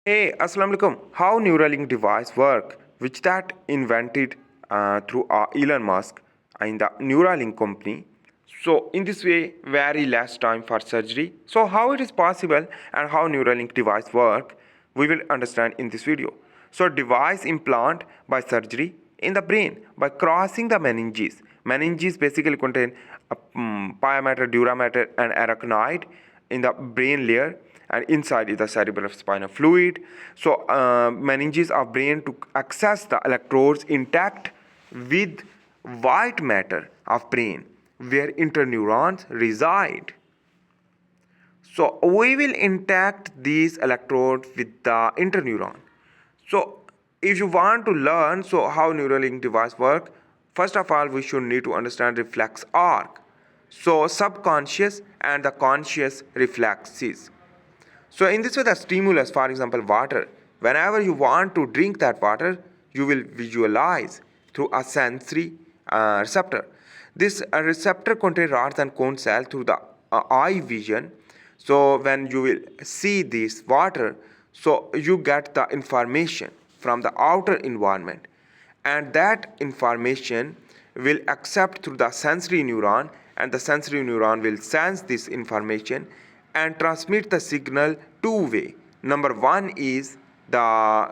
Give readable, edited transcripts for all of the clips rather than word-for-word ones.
Hey, Assalamu alaikum. How Neuralink device work, which that invented through Elon Musk in the Neuralink company. So in this way, very less time for surgery. So how it is possible and how Neuralink device work, we will understand in this video. So device implant by surgery in the brain by crossing the meninges. Meninges basically contain pyomatter, dura mater, and arachnoid in the brain layer, and inside is the cerebral spinal fluid. So meninges of brain to access the electrodes intact with white matter of brain where interneurons reside. So we will intact these electrodes with the interneuron. So if you want to learn how Neuralink device work, first of all we should need to understand reflex arc. So subconscious and the conscious reflexes. So in this way, the stimulus, for example, water, whenever you want to drink that water, you will visualize through a sensory receptor. This receptor contains rods and cone cell through the eye vision. So when you will see this water, so you get the information from the outer environment, and that information will accept through the sensory neuron, and the sensory neuron will sense this information and transmit the signal two-way. Number one is the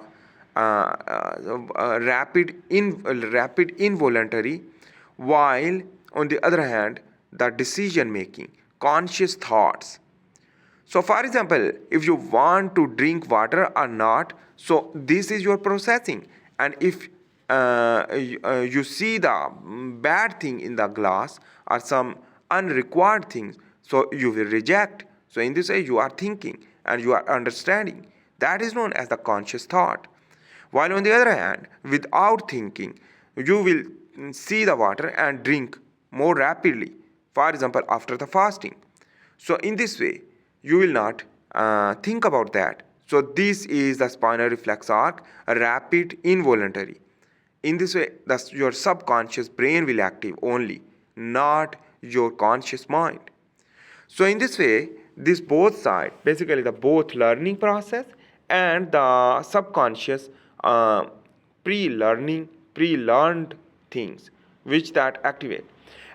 rapid involuntary, while on the other hand the decision making conscious thoughts. So for example, if you want to drink water or not, so this is your processing. And if you see the bad thing in the glass or some unrequired things, so you will reject. So in this way you are thinking and you are understanding. That is known as the conscious thought. While on the other hand, without thinking, you will see the water and drink more rapidly, for example after the fasting. So in this way you will not think about that. So this is the spinal reflex arc, a rapid involuntary. In this way your subconscious brain will active only, not your conscious mind. So in this way, this both side, basically the both learning process and the subconscious pre-learned things which that activate.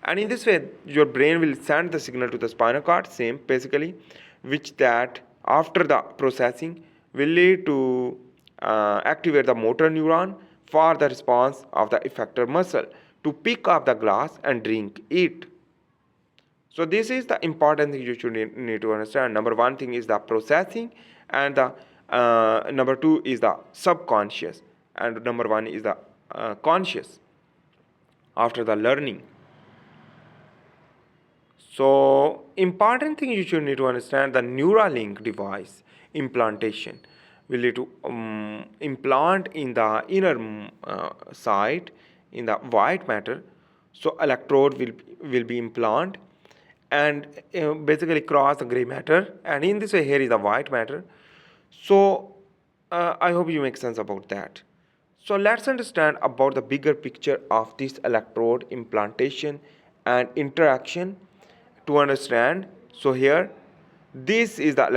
And in this way, your brain will send the signal to the spinal cord, same basically, which that after the processing will lead to activate the motor neuron for the response of the effector muscle to pick up the glass and drink it. So this is the important thing you should need to understand. Number one thing is the processing, and the number two is the subconscious, and number one is the conscious after the learning. So important thing you should need to understand, the Neuralink device implantation will need to implant in the inner side in the white matter. So electrode will be implant and basically cross the gray matter, and in this way here is the white matter. So I hope you make sense about that. So let's understand about the bigger picture of this electrode implantation and interaction to understand. So here this is the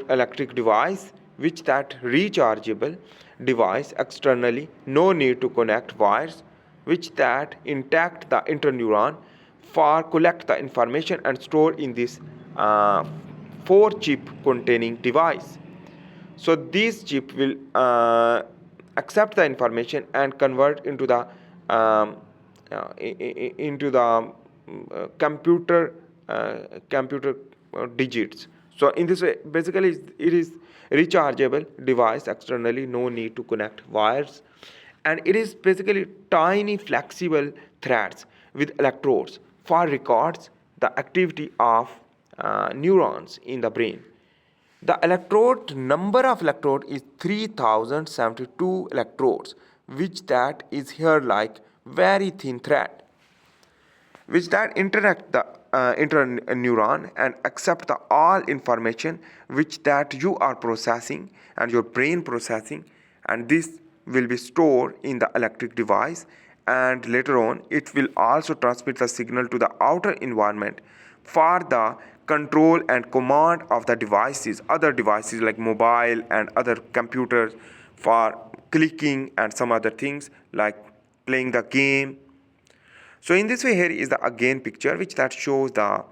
electric device, which that rechargeable device externally, no need to connect wires, which that intact the interneuron for collect the information and store in this 4 chip containing device. So this chip will accept the information and convert into the computer digits. So in this way, basically it is rechargeable device externally, no need to connect wires, and it is basically tiny flexible threads with electrodes for records the activity of neurons in the brain. The electrode number of electrode is 3072 electrodes, which that is here like very thin thread, which that interact the interneuron and accept the all information which that you are processing and your brain processing, and this will be stored in the electric device, and later on it will also transmit the signal to the outer environment for the control and command of the devices, other devices like mobile and other computers, for clicking and some other things like playing the game. So in this way, here is the again picture which that shows the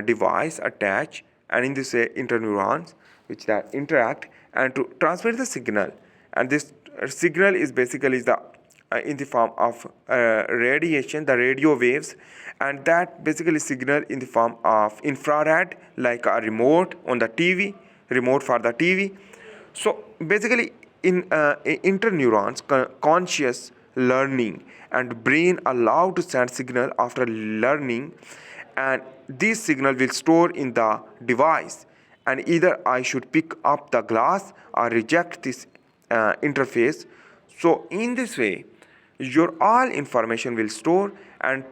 device attached, and in this way interneurons which that interact and to transmit the signal. And this signal is basically the in the form of radiation, the radio waves, and that basically signal in the form of infrared, like a remote on the TV, remote for the TV. So basically, in interneurons, conscious learning and brain allow to send signal after learning, and this signal will store in the device, and either I should pick up the glass or reject this interface. So in this way, your all information will store and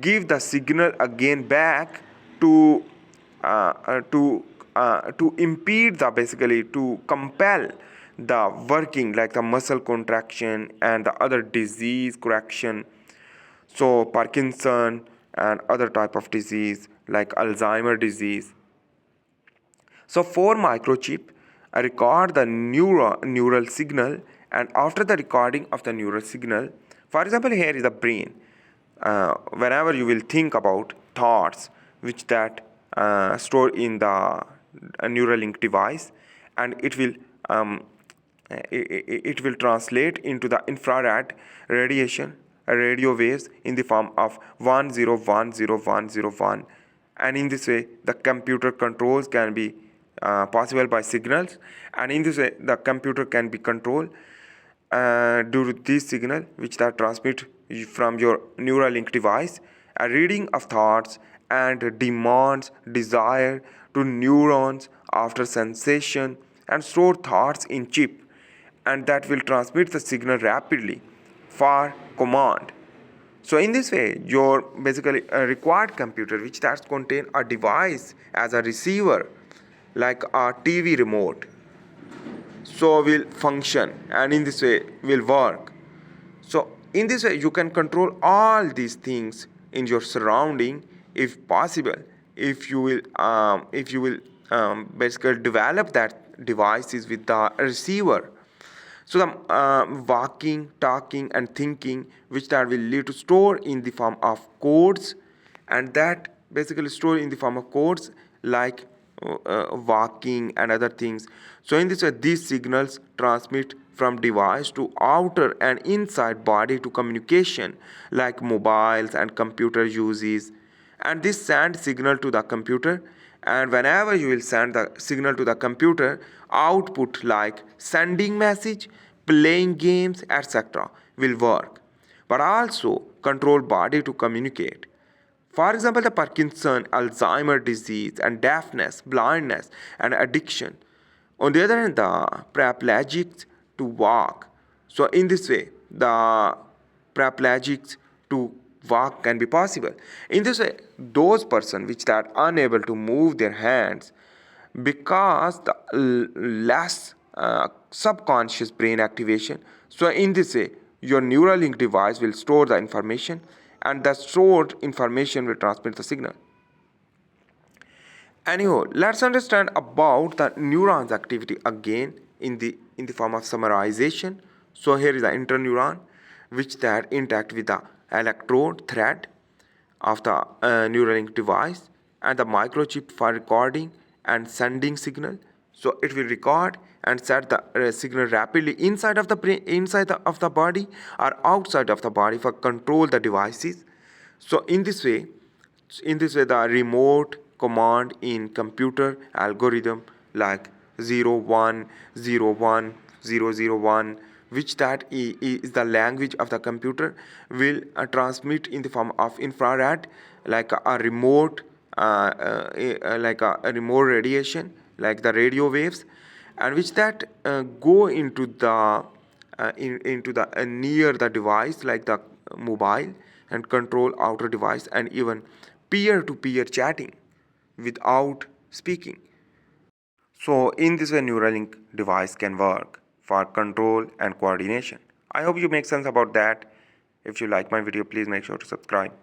give the signal again back to impede the, basically to compel the working, like the muscle contraction and the other disease correction, so Parkinson and other type of disease like Alzheimer disease. So for microchip, I record the neural signal, and after the recording of the neural signal, for example, here is the brain. Whenever you will think about thoughts which that store in the Neuralink device, and it will translate into the infrared radiation, radio waves in the form of 10101001, and in this way the computer controls can be possible by signals, and in this way the computer can be controlled due to this signal which that transmit from your Neuralink device, a reading of thoughts and demands desire to neurons after sensation, and store thoughts in chip, and that will transmit the signal rapidly for command. So in this way, your basically a required computer which that contain a device as a receiver, like a TV remote, so will function, and in this way will work. So in this way you can control all these things in your surrounding if possible, if you will basically develop that devices with the receiver. So the walking, talking and thinking which that will lead to store in the form of codes, and that basically store in the form of codes like walking and other things. So in this way these signals transmit from device to outer and inside body to communication like mobiles and computer uses, and this send signal to the computer, and whenever you will send the signal to the computer, output like sending message, playing games, etc. will work, but also control body to communicate. For example, the Parkinson, Alzheimer disease, and deafness, blindness, and addiction. On the other hand, the paraplegics to walk. So in this way, the paraplegics to walk can be possible. In this way, those persons which are unable to move their hands because the less subconscious brain activation. So in this way, your Neuralink device will store the information, and the stored information will transmit the signal. Anyhow, let's understand about the neurons activity again in the form of summarization. So here is the interneuron which that interact with the electrode thread of the Neuralink device, and the microchip for recording and sending signal. So it will record and set the signal rapidly inside of the brain, of the body or outside of the body for control the devices. So in this way the remote command in computer algorithm like 0101 which that is the language of the computer will transmit in the form of infrared like a remote like a remote radiation like the radio waves, and which that go into the near the device like the mobile, and control outer device, and even peer-to-peer chatting without speaking. So in this way Neuralink device can work for control and coordination. I hope you make sense about that. If you like my video, please make sure to subscribe.